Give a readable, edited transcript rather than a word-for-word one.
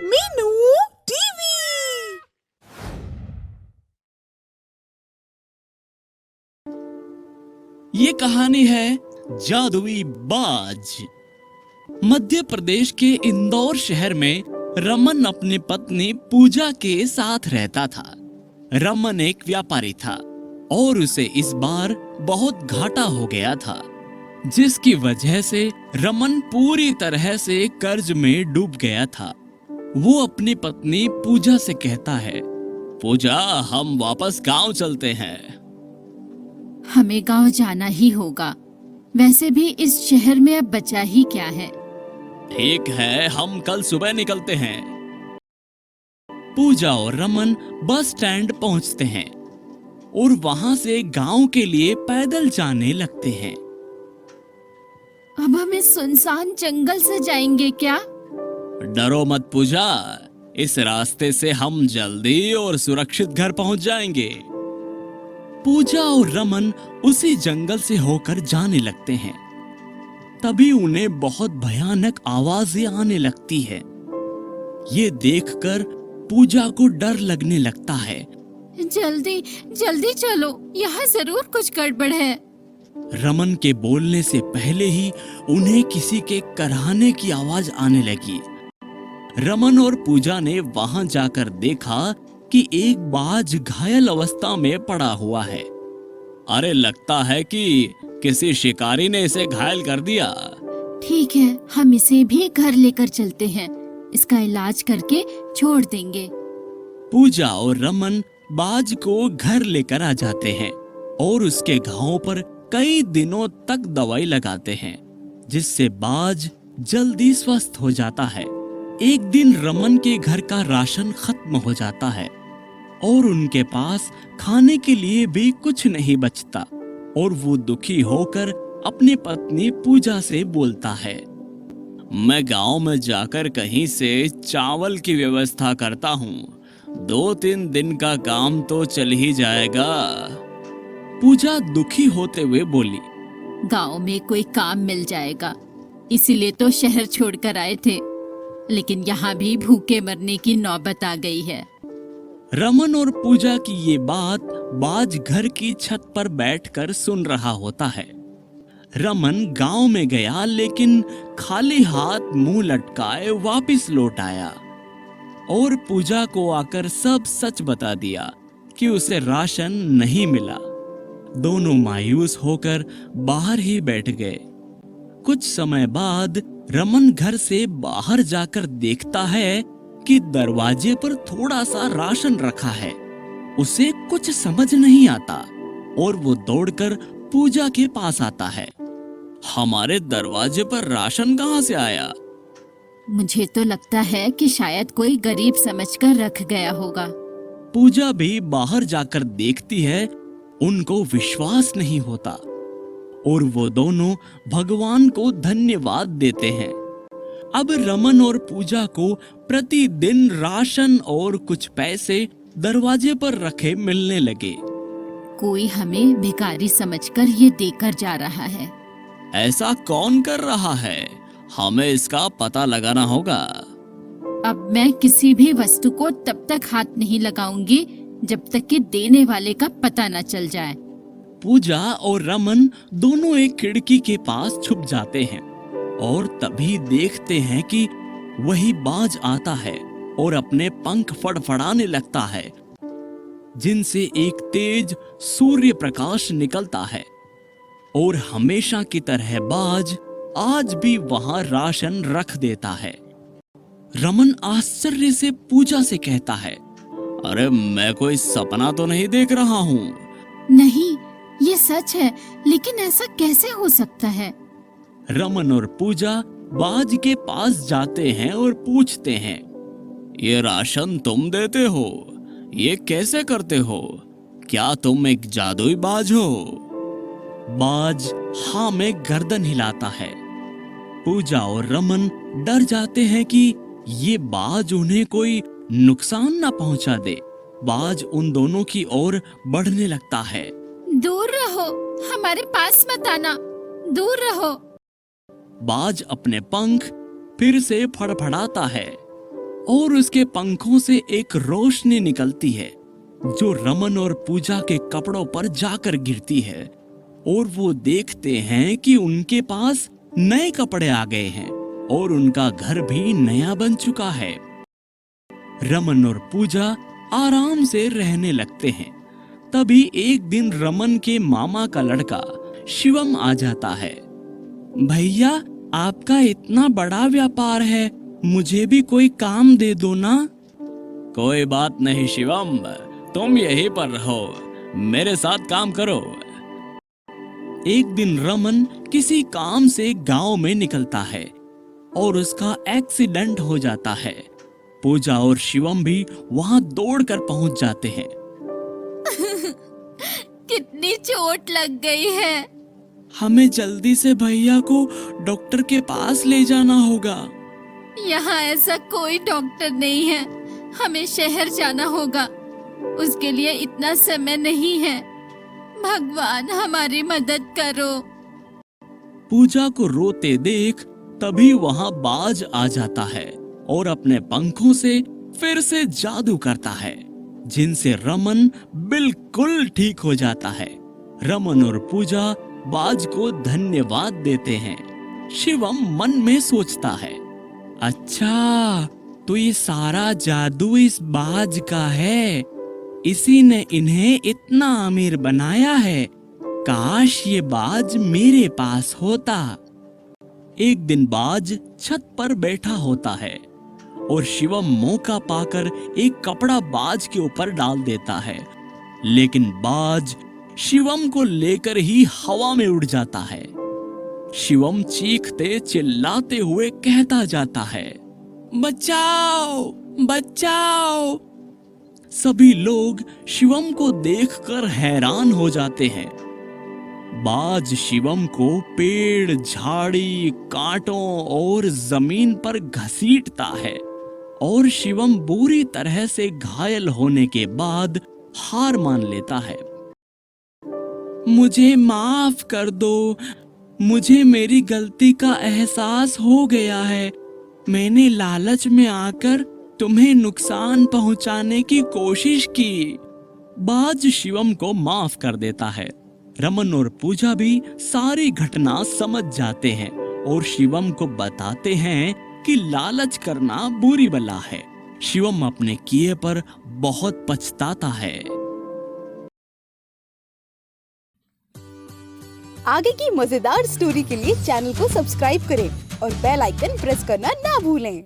Meenu TV. ये कहानी है जादुई बाज। मध्य प्रदेश के इंदौर शहर में रमन अपनी पत्नी पूजा के साथ रहता था। रमन एक व्यापारी था और उसे इस बार बहुत घाटा हो गया था, जिसकी वजह से रमन पूरी तरह से कर्ज में डूब गया था। वो अपनी पत्नी पूजा से कहता है, पूजा, हम वापस गांव चलते हैं। हमें गांव जाना ही होगा। वैसे भी इस शहर में अब बचा ही क्या है। ठीक है, हम कल सुबह निकलते हैं। पूजा और रमन बस स्टैंड पहुंचते हैं और वहां से गांव के लिए पैदल जाने लगते हैं। अब हम इस सुनसान जंगल से जाएंगे क्या? डरो मत पूजा, इस रास्ते से हम जल्दी और सुरक्षित घर पहुंच जाएंगे। पूजा और रमन उसी जंगल से होकर जाने लगते हैं। तभी उन्हें बहुत भयानक आवाजें आने लगती है। ये देखकर पूजा को डर लगने लगता है। जल्दी जल्दी चलो, यहाँ जरूर कुछ गड़बड़ है। रमन के बोलने से पहले ही उन्हें किसी के कराहने की आवाज आने लगी। रमन और पूजा ने वहां जाकर देखा कि एक बाज घायल अवस्था में पड़ा हुआ है। अरे, लगता है कि किसी शिकारी ने इसे घायल कर दिया। ठीक है, हम इसे भी घर लेकर चलते हैं। इसका इलाज करके छोड़ देंगे। पूजा और रमन बाज को घर लेकर आ जाते हैं और उसके घावों पर कई दिनों तक दवाई लगाते हैं, जिससे बाज जल्दी स्वस्थ हो जाता है। एक दिन रमन के घर का राशन खत्म हो जाता है और उनके पास खाने के लिए भी कुछ नहीं बचता और वो दुखी होकर अपनी पत्नी पूजा से बोलता है, मैं गांव में जाकर कहीं से चावल की व्यवस्था करता हूँ। 2-3 दिन का काम तो चल ही जाएगा। पूजा दुखी होते हुए बोली, गांव में कोई काम मिल जाएगा, इसीलिए तो शहर छोड़कर आए थे। लेकिन यहाँ भी भूखे मरने की नौबत आ गई है। रमन और पूजा की ये बात बाज घर की छत पर बैठकर सुन रहा होता है। रमन गांव में गया, लेकिन खाली हाथ मुंह लटकाए वापस लौट आया और पूजा को आकर सब सच बता दिया कि उसे राशन नहीं मिला। दोनों मायूस होकर बाहर ही बैठ गए। कुछ समय बाद रमन घर से बाहर जाकर देखता है कि दरवाजे पर थोड़ा सा राशन रखा है। उसे कुछ समझ नहीं आता और वो दौड़कर पूजा के पास आता है। हमारे दरवाजे पर राशन कहाँ से आया? मुझे तो लगता है कि शायद कोई गरीब समझकर रख गया होगा। पूजा भी बाहर जाकर देखती है। उनको विश्वास नहीं होता और वो दोनों भगवान को धन्यवाद देते हैं। अब रमन और पूजा को प्रतिदिन राशन और कुछ पैसे दरवाजे पर रखे मिलने लगे। कोई हमें भिखारी समझकर ये देकर जा रहा है। ऐसा कौन कर रहा है? हमें इसका पता लगाना होगा। अब मैं किसी भी वस्तु को तब तक हाथ नहीं लगाऊंगी जब तक कि देने वाले का पता न चल जाए। पूजा और रमन दोनों एक खिड़की के पास छुप जाते हैं और तभी देखते हैं कि वही बाज आता है और अपने पंख फड़फड़ाने लगता है, जिनसे एक तेज सूर्य प्रकाश निकलता है। और हमेशा की तरह बाज आज भी वहां राशन रख देता है। रमन आश्चर्य से पूजा से कहता है, अरे, मैं कोई सपना तो नहीं देख रहा हूँ। नहीं, ये सच है, लेकिन ऐसा कैसे हो सकता है? रमन और पूजा बाज के पास जाते हैं और पूछते हैं, ये राशन तुम देते हो? ये कैसे करते हो? क्या तुम एक जादुई बाज हो? बाज हाँ में गर्दन हिलाता है। पूजा और रमन डर जाते हैं कि ये बाज उन्हें कोई नुकसान ना पहुंचा दे। बाज उन दोनों की ओर बढ़ने लगता है। दूर रहो, हमारे पास मत आना, दूर रहो। बाज अपने पंख फिर से फड़फड़ाता है और उसके पंखों से एक रोशनी निकलती है जो रमन और पूजा के कपड़ों पर जाकर गिरती है और वो देखते हैं कि उनके पास नए कपड़े आ गए हैं और उनका घर भी नया बन चुका है। रमन और पूजा आराम से रहने लगते हैं। तभी एक दिन रमन के मामा का लड़का शिवम आ जाता है। भैया, आपका इतना बड़ा व्यापार है, मुझे भी कोई काम दे दो ना। कोई बात नहीं शिवम, तुम यहीं पर रहो, मेरे साथ काम करो। एक दिन रमन किसी काम से गांव में निकलता है और उसका एक्सीडेंट हो जाता है। पूजा और शिवम भी वहां दौड़कर पहुंच जाते हैं। कितनी चोट लग गई है। हमें जल्दी से भैया को डॉक्टर के पास ले जाना होगा। यहाँ ऐसा कोई डॉक्टर नहीं है, हमें शहर जाना होगा, उसके लिए इतना समय नहीं है। भगवान हमारी मदद करो। पूजा को रोते देख तभी वहां बाज आ जाता है और अपने पंखों से फिर से जादू करता है, जिनसे रमन बिल्कुल ठीक हो जाता है। रमन और पूजा बाज को धन्यवाद देते हैं। शिवम मन में सोचता है, अच्छा तो ये सारा जादू इस बाज का है, इसी ने इन्हें इतना अमीर बनाया है। काश ये बाज मेरे पास होता। एक दिन बाज छत पर बैठा होता है और शिवम मौका पाकर एक कपड़ा बाज के ऊपर डाल देता है, लेकिन बाज शिवम को लेकर ही हवा में उड़ जाता है। शिवम चीखते चिल्लाते हुए कहता जाता है, बचाओ बचाओ। सभी लोग शिवम को देखकर हैरान हो जाते हैं। बाज शिवम को पेड़, झाड़ी, कांटों और जमीन पर घसीटता है और शिवम बुरी तरह से घायल होने के बाद हार मान लेता है। मुझे माफ कर दो, मुझे मेरी गलती का एहसास हो गया है। मैंने लालच में आकर तुम्हें नुकसान पहुंचाने की कोशिश की। बाज शिवम को माफ कर देता है। रमन और पूजा भी सारी घटना समझ जाते हैं और शिवम को बताते हैं कि लालच करना बुरी बला है। शिवम अपने किए पर बहुत पछताता है। आगे की मजेदार स्टोरी के लिए चैनल को सब्सक्राइब करें और बेल आइकन प्रेस करना ना भूलें।